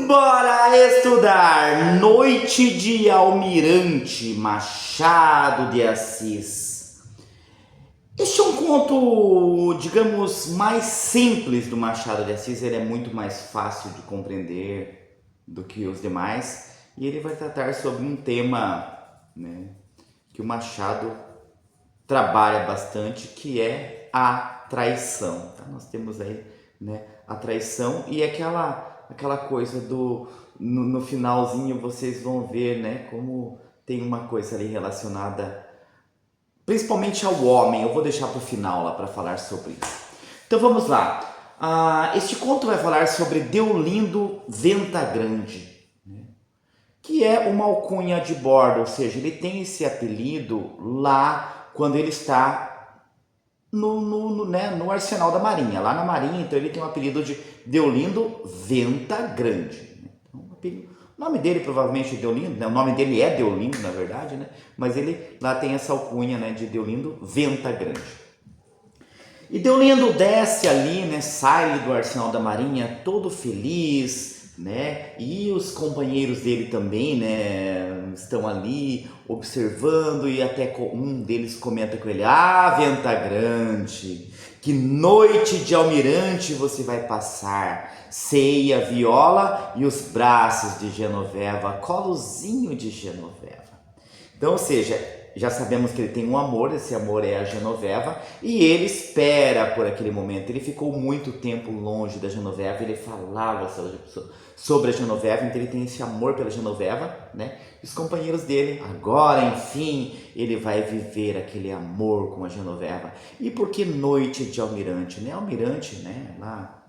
Bora estudar Noite de Almirante Machado de Assis. Este é um conto, digamos, mais simples do Machado de Assis. Ele é muito mais fácil de compreender do que os demais. E ele vai tratar sobre um tema, que o Machado trabalha bastante, que é a traição. Tá? Nós temos aí, a traição e aquela coisa no finalzinho vocês vão ver, como tem uma coisa ali relacionada principalmente ao homem. Eu vou deixar para o final lá para falar sobre isso. Então vamos lá. Este conto vai falar sobre Deolindo Venta Grande, que é uma alcunha de bordo, ou seja, ele tem esse apelido lá quando ele está no arsenal da Marinha, lá na Marinha. Então ele tem o apelido de Deolindo Venta Grande. Então, o nome dele provavelmente é Deolindo, o nome dele é Deolindo, na verdade, mas ele lá tem essa alcunha de Deolindo Venta Grande. E Deolindo desce ali, sai do arsenal da Marinha todo feliz, e os companheiros dele também, estão ali observando, e até um deles comenta com ele: Venta Grande, que noite de almirante você vai passar, ceia, viola e os braços de Genoveva, colozinho de Genoveva. Então, ou seja, já sabemos que ele tem um amor, esse amor é a Genoveva, e ele espera por aquele momento. Ele ficou muito tempo longe da Genoveva, ele falava sobre a Genoveva, então ele tem esse amor pela Genoveva, E os companheiros dele, agora enfim, ele vai viver aquele amor com a Genoveva. E por que noite de almirante? Almirante, lá,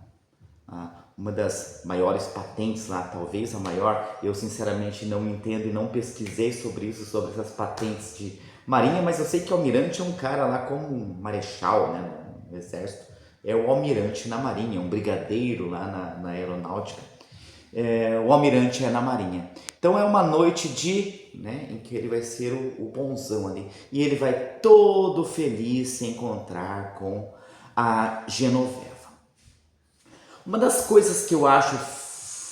uma das maiores patentes lá, talvez a maior. Eu sinceramente não entendo e não pesquisei sobre isso, sobre essas patentes de marinha, mas eu sei que almirante é um cara lá como um marechal, no exército. É o almirante na marinha, um brigadeiro lá na aeronáutica. O almirante é na marinha. Então é uma noite em que ele vai ser o bonzão ali. E ele vai todo feliz se encontrar com a Genoveva. Uma das coisas que eu acho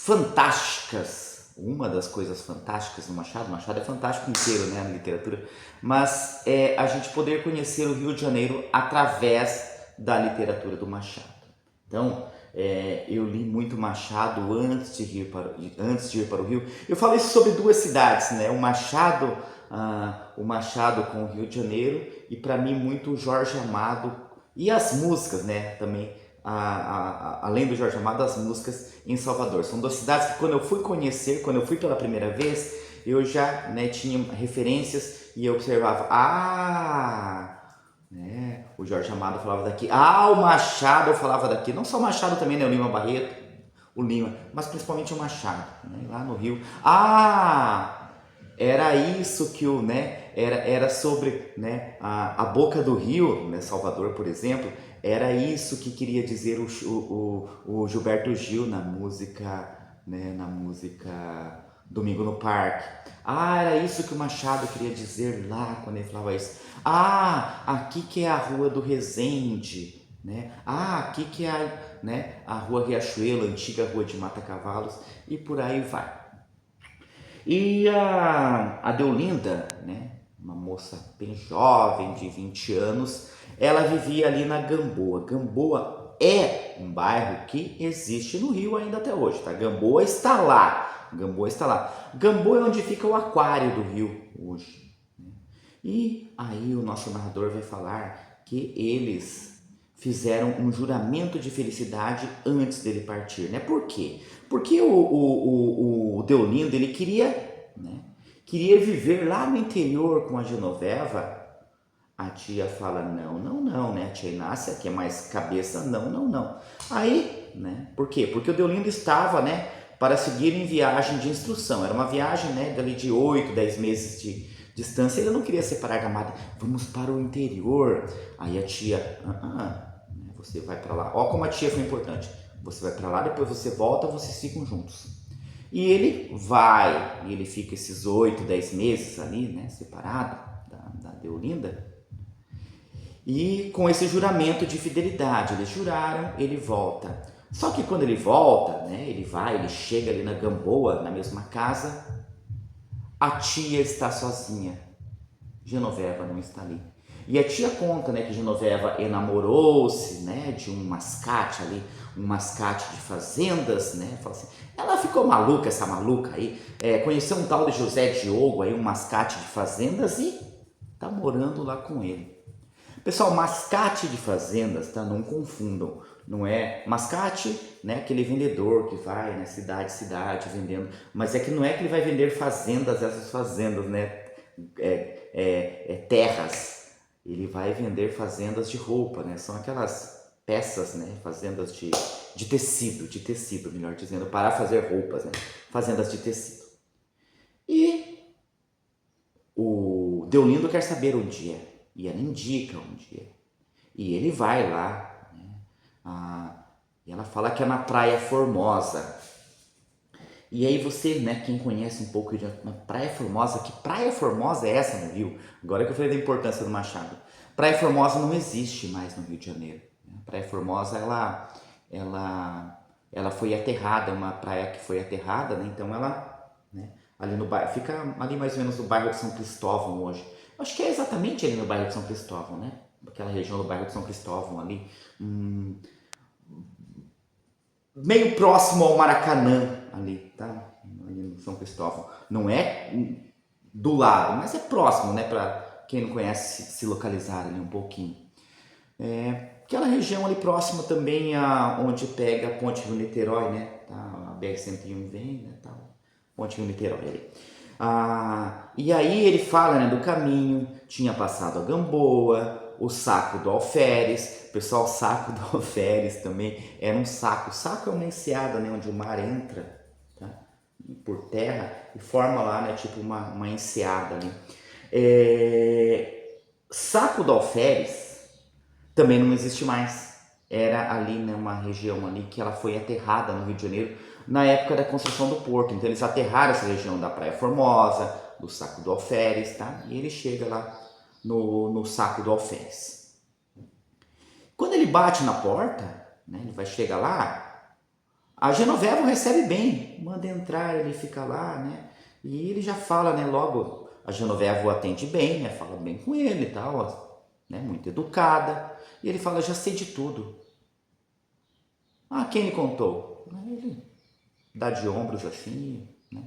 fantásticas, do Machado é fantástico inteiro, na literatura, mas é a gente poder conhecer o Rio de Janeiro através da literatura do Machado. Então, eu li muito Machado antes de ir para o Rio. Eu falei sobre duas cidades, o Machado com o Rio de Janeiro, e para mim muito o Jorge Amado e as músicas, também. Além do Jorge Amado, as músicas em Salvador. São duas cidades que quando eu fui pela primeira vez, eu já tinha referências e eu observava, o Jorge Amado falava daqui, o Machado eu falava daqui, não só o Machado também, o Lima Barreto, mas principalmente o Machado, lá no Rio. Era isso que era sobre a boca do rio, Salvador, por exemplo. Era isso que queria dizer o Gilberto Gil na música, Domingo no Parque. Era isso que o Machado queria dizer lá quando ele falava isso. Aqui que é a Rua do Resende, aqui que é a Rua Riachuelo, a antiga Rua de Mata Cavalos, e por aí vai. E a Deolinda, uma moça bem jovem, de 20 anos, ela vivia ali na Gamboa. Gamboa é um bairro que existe no Rio ainda até hoje, tá? Gamboa está lá. Gamboa é onde fica o aquário do Rio hoje. E aí o nosso narrador vai falar que eles fizeram um juramento de felicidade antes dele partir, Por quê? Porque o Deolindo, ele queria viver lá no interior com a Genoveva. A tia fala, não, a tia Inácia, que é mais cabeça, não. Aí, por quê? Porque o Deolindo estava, para seguir em viagem de instrução. Era uma viagem, dali de 8, 10 meses de distância. Ele não queria separar da amada. Vamos para o interior. Aí a tia, você vai para lá. Ó como a tia foi importante. Você vai para lá, depois você volta, vocês ficam juntos. E ele vai, e ele fica esses 8, 10 meses ali, separado da Deolinda. E com esse juramento de fidelidade, eles juraram, ele volta. Só que quando ele volta, né, ele chega ali na Gamboa, na mesma casa, a tia está sozinha, Genoveva não está ali. E a tia conta, né, que Genoveva enamorou-se, né, de um mascate ali, um mascate de fazendas, né, fala assim, ela ficou maluca, essa maluca aí, conheceu um tal de José Diogo aí, um mascate de fazendas e tá morando lá com ele. Pessoal, mascate de fazendas, tá? Não confundam. Não é mascate, né? Aquele vendedor que vai, né? Cidade, cidade, vendendo. Mas é que não é que ele vai vender fazendas, essas fazendas, né? Terras. Ele vai vender fazendas de roupa, né? São aquelas peças, né? Fazendas de tecido, melhor dizendo, para fazer roupas, né? Fazendas de tecido. E o Deolindo quer saber onde é. E ela indica onde é. E ele vai lá, né? E ela fala que é na Praia Formosa. E aí você, né, quem conhece um pouco de Praia Formosa, que Praia Formosa é essa no Rio? Agora que eu falei da importância do Machado. Praia Formosa não existe mais no Rio de Janeiro. Praia Formosa, ela foi aterrada, uma praia que foi aterrada, né? Então ela, né, ali no bairro, fica ali mais ou menos no bairro de São Cristóvão hoje. Acho que é exatamente ali no bairro de São Cristóvão, né? Aquela região do bairro de São Cristóvão ali, meio próximo ao Maracanã ali, tá? Ali no São Cristóvão. Não é do lado, mas é próximo, né? Para quem não conhece se localizar ali um pouquinho. Aquela região ali próxima também onde pega a Ponte Rio-Niterói, né? Tá? A BR-101 vem, né? Tá? Ponte Rio-Niterói ali. E aí ele fala, né, do caminho, tinha passado a Gamboa, o saco do Alferes. Pessoal, o saco do Alferes também era um saco. O saco é uma enseada, né, onde o mar entra, tá? Por terra e forma lá, né, tipo uma enseada ali. Saco do Alferes também não existe mais. Era ali, né, uma região ali que ela foi aterrada no Rio de Janeiro na época da construção do porto. Então eles aterraram essa região da Praia Formosa, do Saco do Alferes, tá? E ele chega lá no Saco do Alferes. Quando ele bate na porta, né, ele vai chegar lá, a Genoveva o recebe bem, manda entrar, ele fica lá, né? E ele já fala, né, logo, a Genoveva o atende bem, né, fala bem com ele e tal, né, muito educada. E ele fala, já sei de tudo. Quem lhe contou? Ele dá de ombros assim, né?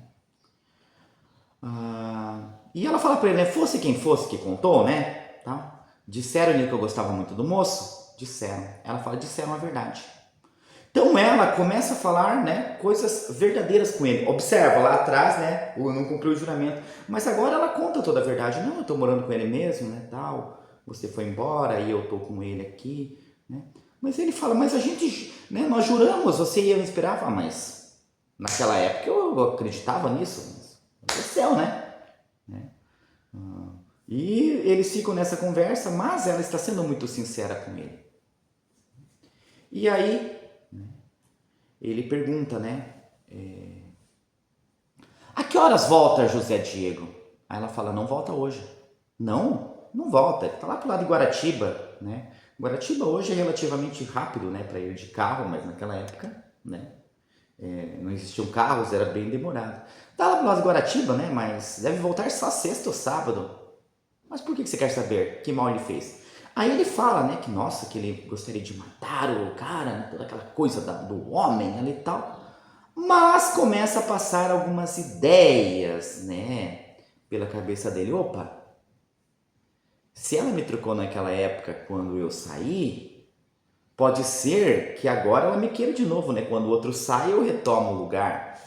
E ela fala para ele, né, fosse quem fosse que contou, né? Tá? Disseram-lhe que eu gostava muito do moço? Disseram. Ela fala, disseram a verdade. Então ela começa a falar, né, coisas verdadeiras com ele. Observa, lá atrás, né, não cumpriu o juramento. Mas agora ela conta toda a verdade. Não, eu estou morando com ele mesmo, né, tal. Você foi embora e eu estou com ele aqui, né. Mas ele fala, mas a gente, né, nós juramos, você ia me esperar. Mas naquela época eu acreditava nisso. Mas é céu, né? E eles ficam nessa conversa, mas ela está sendo muito sincera com ele. E aí ele pergunta, né? A que horas volta José Diego? Aí ela fala, não volta hoje. Não volta. Ele está lá pro lado de Guaratiba, né? Guaratiba hoje é relativamente rápido, né, para ir de carro, mas naquela época, né, não existiam carros, era bem demorado. Tá lá pro lado de Guaratiba, né, mas deve voltar só sexta ou sábado. Mas por que você quer saber? Que mal ele fez? Aí ele fala, né, que nossa, que ele gostaria de matar o cara, né, toda aquela coisa do homem ali e tal. Mas começa a passar algumas ideias, né, pela cabeça dele. Opa, se ela me trocou naquela época quando eu saí, pode ser que agora ela me queira de novo, né? Quando o outro sai, eu retomo o lugar.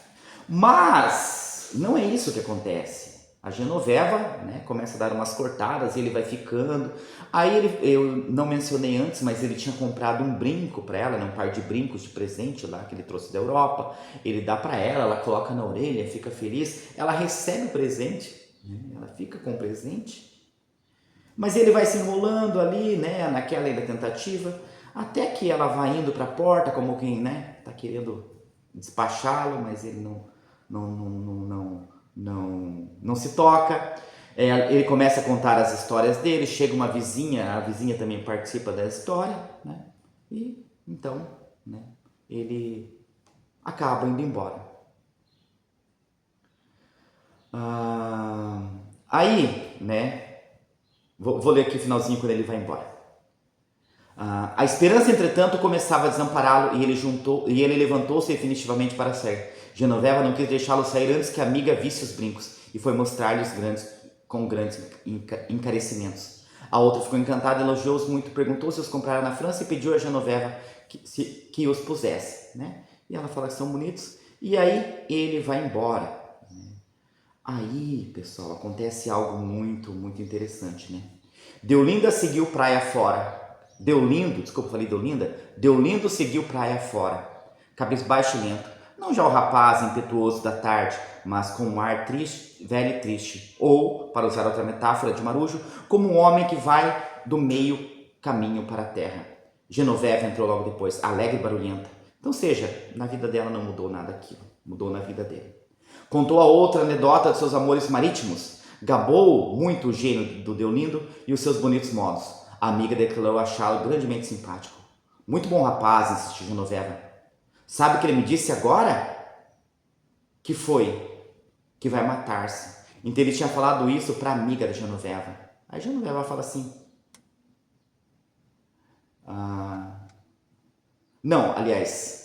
Mas não é isso que acontece. A Genoveva, né, começa a dar umas cortadas e ele vai ficando. Aí eu não mencionei antes, mas ele tinha comprado um brinco para ela, né, um par de brincos de presente lá que ele trouxe da Europa. Ele dá para ela coloca na orelha, fica feliz. Ela recebe o presente, né, ela fica com o presente. Mas ele vai se enrolando ali, né, naquela tentativa, até que ela vai indo para a porta, como quem, né, tá querendo despachá-lo, mas ele não se toca. Ele começa a contar as histórias dele, chega uma vizinha, a vizinha também participa da história, né, e então, né, ele acaba indo embora. Aí, né, vou ler aqui o finalzinho quando ele vai embora. A esperança, entretanto, começava a desampará-lo e ele levantou-se definitivamente para sair. Genoveva não quis deixá-lo sair antes que a amiga visse os brincos e foi mostrar-lhe com grandes encarecimentos. A outra ficou encantada, elogiou-os muito, perguntou se os compraram na França e pediu a Genoveva que os pusesse, né? E ela fala que são bonitos e aí ele vai embora. Aí, pessoal, acontece algo muito, muito interessante, né? Deolinda seguiu praia fora. Deolindo seguiu praia fora, cabisbaixo e lento. Não já o rapaz impetuoso da tarde, mas com um ar triste, velho e triste. Ou, para usar outra metáfora de Marujo, como um homem que vai do meio caminho para a terra. Genoveva entrou logo depois, alegre e barulhenta. Então, seja, na vida dela não mudou nada aquilo, mudou na vida dele. Contou a outra anedota de seus amores marítimos, gabou muito o gênio do Deolindo e os seus bonitos modos. A amiga declarou achá-lo grandemente simpático. Muito bom rapaz, insistiu Genoveva. Sabe o que ele me disse agora? Que foi? Que vai matar-se. Então ele tinha falado isso para a amiga da Genoveva. Aí Genoveva fala assim... Não, aliás...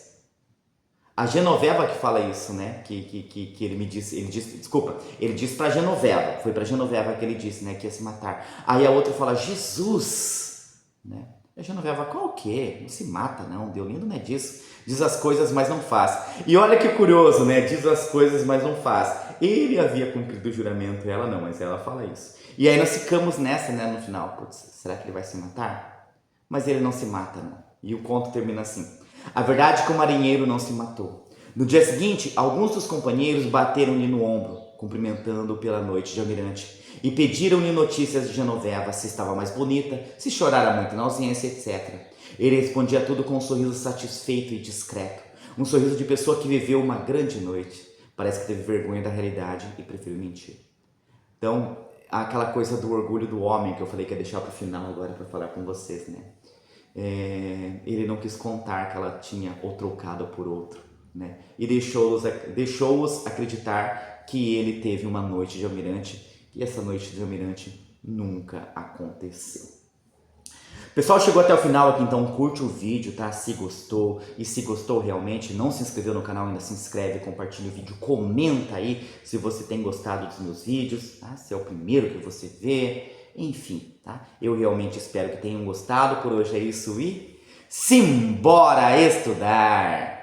A Genoveva que fala isso, né? Que ele me disse, desculpa, ele disse pra Genoveva, foi pra Genoveva que ele disse, né? Que ia se matar. Aí a outra fala, Jesus, né? E a Genoveva, qual o quê? Não se mata não, Deolindo não é disso. Diz as coisas, mas não faz. E olha que curioso, né? Diz as coisas, mas não faz. Ele havia cumprido o juramento, ela não, mas ela fala isso. E aí nós ficamos nessa, né? No final, putz, será que ele vai se matar? Mas ele não se mata, não. E o conto termina assim. A verdade é que o marinheiro não se matou. No dia seguinte, alguns dos companheiros bateram-lhe no ombro, cumprimentando-o pela noite de almirante, e pediram-lhe notícias de Genoveva, se estava mais bonita, se chorara muito na ausência, etc. Ele respondia tudo com um sorriso satisfeito e discreto, um sorriso de pessoa que viveu uma grande noite. Parece que teve vergonha da realidade e preferiu mentir. Então, aquela coisa do orgulho do homem que eu falei que ia deixar para o final agora para falar com vocês, né? Ele não quis contar que ela tinha o trocado por outro, né? E deixou-os acreditar que ele teve uma noite de almirante e essa noite de almirante nunca aconteceu. Pessoal, chegou até o final aqui, então curte o vídeo, tá? Se gostou, e se gostou realmente, não se inscreveu no canal ainda, se inscreve, compartilha o vídeo, comenta aí se você tem gostado dos meus vídeos, tá? Se é o primeiro que você vê, enfim, tá? Eu realmente espero que tenham gostado, por hoje é isso e simbora estudar!